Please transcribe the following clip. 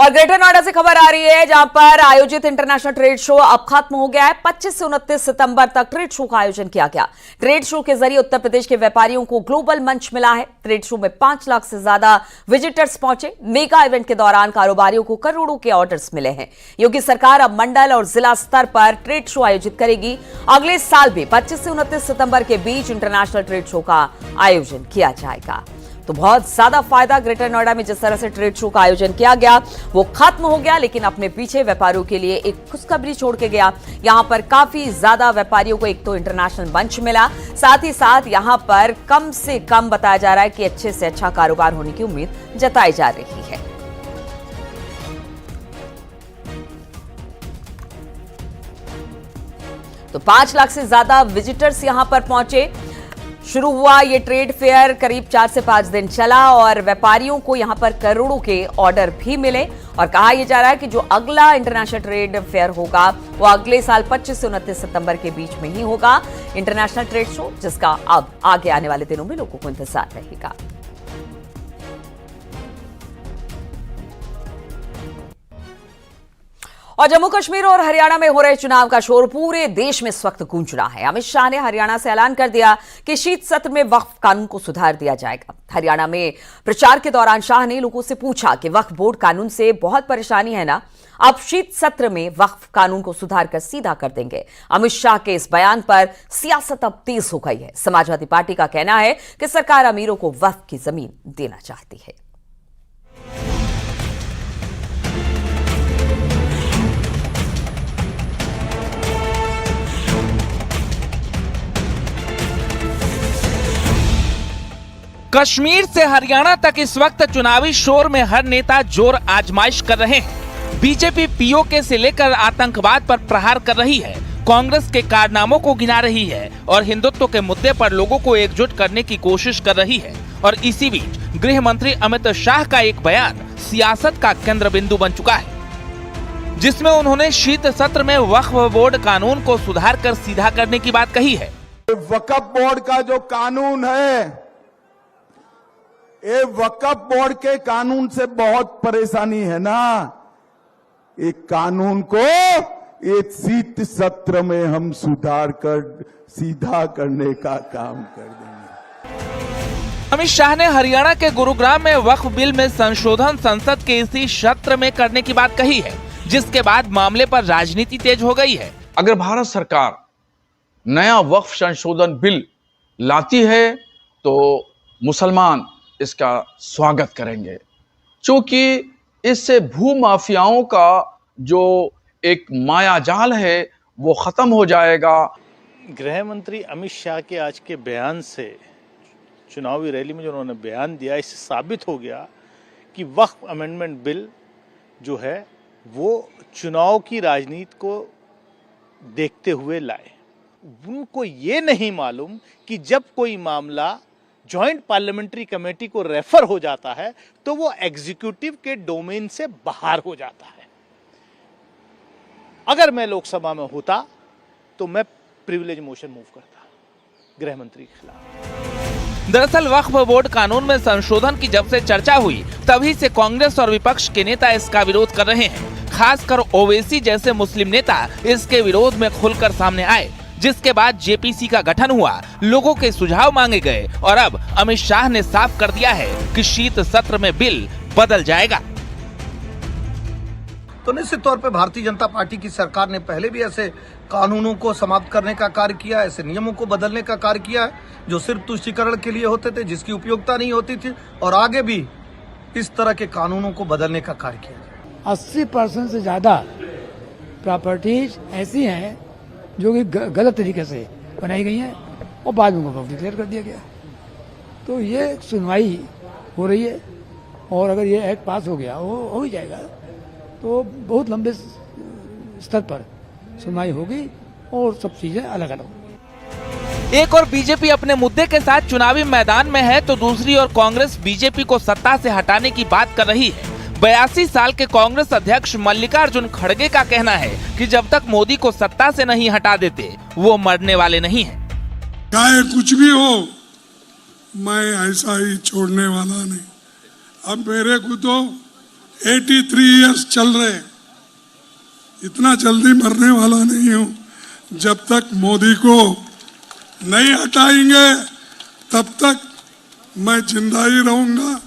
और ग्रेटर नोएडा से खबर आ रही है, जहां पर आयोजित इंटरनेशनल ट्रेड शो अब खत्म हो गया है। 25 से 29 सितंबर तक ट्रेड शो का आयोजन किया गया। ट्रेड शो के जरिए उत्तर प्रदेश के व्यापारियों को ग्लोबल मंच मिला है। ट्रेड शो में 5 लाख से ज्यादा विजिटर्स पहुंचे। मेगा इवेंट के दौरान कारोबारियों को करोड़ों के ऑर्डर्स मिले हैं। योगी सरकार अब मंडल और जिला स्तर पर ट्रेड शो आयोजित करेगी। अगले साल भी 25 से 29 सितंबर के बीच इंटरनेशनल ट्रेड शो का आयोजन किया जाएगा। तो बहुत ज्यादा फायदा ग्रेटर नोएडा में जिस तरह से ट्रेड शो का आयोजन किया गया वो खत्म हो गया, लेकिन अपने पीछे व्यापारियों के लिए एक खुशखबरी छोड़ के गया। यहां पर काफी ज्यादा व्यापारियों को एक तो इंटरनेशनल मंच मिला, साथ ही साथ यहां पर कम से कम बताया जा रहा है कि अच्छे से अच्छा कारोबार होने की उम्मीद जताई जा रही है। तो 5 लाख से ज्यादा विजिटर्स यहां पर पहुंचे। शुरू हुआ ये ट्रेड फेयर, करीब 4 से 5 दिन चला और व्यापारियों को यहां पर करोड़ों के ऑर्डर भी मिले। और कहा यह जा रहा है कि जो अगला इंटरनेशनल ट्रेड फेयर होगा वो अगले साल 25 से 29 सितंबर के बीच में ही होगा। इंटरनेशनल ट्रेड शो जिसका अब आगे आने वाले दिनों में लोगों को इंतजार रहेगा। और जम्मू कश्मीर और हरियाणा में हो रहे चुनाव का शोर पूरे देश में इस वक्त गूंज रहा है। अमित शाह ने हरियाणा से ऐलान कर दिया कि शीत सत्र में वक्फ कानून को सुधार दिया जाएगा। हरियाणा में प्रचार के दौरान शाह ने लोगों से पूछा कि वक्फ बोर्ड कानून से बहुत परेशानी है ना, अब शीत सत्र में वक्फ कानून को सुधार कर सीधा कर देंगे। अमित शाह के इस बयान पर सियासत अब तेज हो गई है। समाजवादी पार्टी का कहना है कि सरकार अमीरों को वक्फ की जमीन देना चाहती है। कश्मीर से हरियाणा तक इस वक्त चुनावी शोर में हर नेता जोर आजमाइश कर रहे हैं। बीजेपी पीओके से लेकर आतंकवाद पर प्रहार कर रही है, कांग्रेस के कारनामों को गिना रही है और हिंदुत्व के मुद्दे पर लोगों को एकजुट करने की कोशिश कर रही है। और इसी बीच गृह मंत्री अमित शाह का एक बयान सियासत का केंद्र बिंदु बन चुका है, जिसमें उन्होंने शीत सत्र में वक्फ बोर्ड कानून को सुधार कर सीधा करने की बात कही है। वक्फ बोर्ड का जो कानून है, ये वक्फ बोर्ड के कानून से बहुत परेशानी है ना। एक कानून को एक शीत सत्र में हम सुधार कर सीधा करने का काम कर देंगे। अमित शाह ने हरियाणा के गुरुग्राम में वक्फ बिल में संशोधन संसद के इसी सत्र में करने की बात कही है, जिसके बाद मामले पर राजनीति तेज हो गई है। अगर भारत सरकार नया वक्फ संशोधन बिल लाती है तो मुसलमान इसका स्वागत करेंगे, क्योंकि इससे भूमाफियाओं का जो एक मायाजाल है वो खत्म हो जाएगा। गृह मंत्री अमित शाह के आज के बयान से, चुनावी रैली में जो उन्होंने बयान दिया, इससे साबित हो गया कि वक्फ अमेंडमेंट बिल जो है वो चुनाव की राजनीति को देखते हुए लाए। उनको ये नहीं मालूम कि जब कोई मामला जॉइंट पार्लियामेंट्री कमेटी को रेफर हो जाता है तो वो एग्जीक्यूटिव के डोमेन से बाहर हो जाता है। अगर मैं लोकसभा में होता तो मैं प्रिविलेज मोशन मूव करता गृह मंत्री के खिलाफ। दरअसल वक्फ बोर्ड कानून में संशोधन की जब से चर्चा हुई तभी से कांग्रेस और विपक्ष के नेता इसका विरोध कर रहे हैं। खासकर ओवैसी जैसे मुस्लिम नेता इसके विरोध में खुलकर सामने आए, जिसके बाद जेपीसी का गठन हुआ, लोगों के सुझाव मांगे गए और अब अमित शाह ने साफ कर दिया है कि शीत सत्र में बिल बदल जाएगा। तो निश्चित तौर पे भारतीय जनता पार्टी की सरकार ने पहले भी ऐसे कानूनों को समाप्त करने का कार्य किया, ऐसे नियमों को बदलने का कार्य किया है जो सिर्फ तुष्टीकरण के लिए होते थे, जिसकी उपयोगिता नहीं होती थी, और आगे भी इस तरह के कानूनों को बदलने का कार्य किया जाए। 80% से ज्यादा प्रॉपर्टीज ऐसी हैं जो कि गलत तरीके से बनाई गई हैं और बाद में उनको डिक्लेयर कर दिया गया। तो ये सुनवाई हो रही है और अगर ये एक्ट पास हो गया, हो ही जाएगा, तो बहुत लंबे स्तर पर सुनवाई होगी और सब चीजें अलग अलग। एक और बीजेपी अपने मुद्दे के साथ चुनावी मैदान में है तो दूसरी ओर कांग्रेस बीजेपी को सत्ता से हटाने की बात कर रही है। 82 साल के कांग्रेस अध्यक्ष मल्लिकार्जुन खड़गे का कहना है कि जब तक मोदी को सत्ता से नहीं हटा देते वो मरने वाले नहीं हैं। चाहे कुछ भी हो, मैं ऐसा ही छोड़ने वाला नहीं। अब मेरे को तो 83 इयर्स चल रहे, इतना जल्दी मरने वाला नहीं हूं। जब तक मोदी को नहीं हटाएंगे तब तक मैं जिंदा ही रहूंगा।